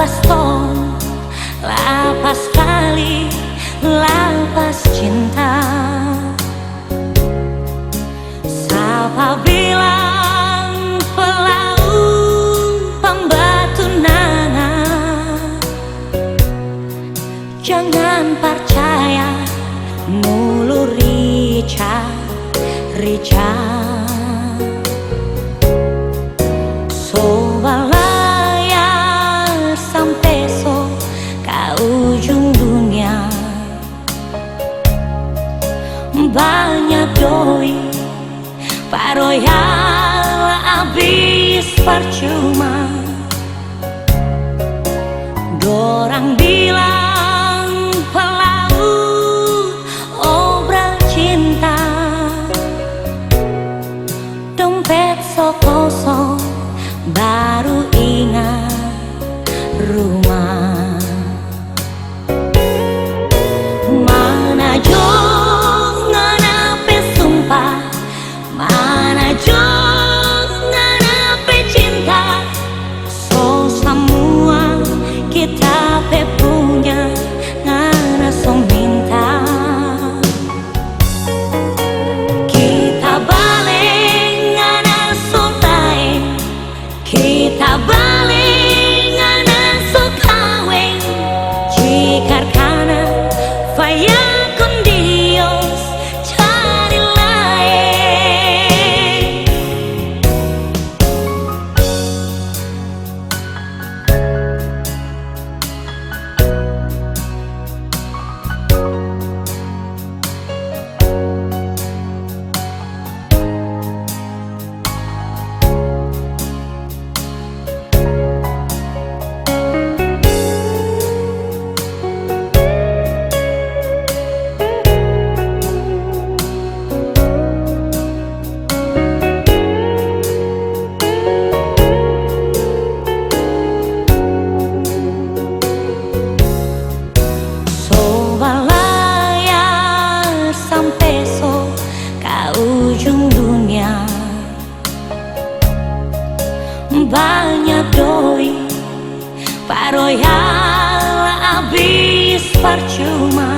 baston, lapas kali, lapas cinta. Siapa bilang pelaut pembatu nangan? Jangan percaya mulu rica. Sobat layar sampai ke ujung dunia. Banyak doi paroyal habis percuma. Dorang bilang pelaut obral cinta. Dompet so kosong baru ingat rumah. Mana jo nganape sumpah, mana jo nganape cinta. So semua kita punya ngana so minta. Kita balik ngana so kawin. Jika karena faya con Dios cari lain. Ujung dunia. Banyak doi paroyal habis percuma.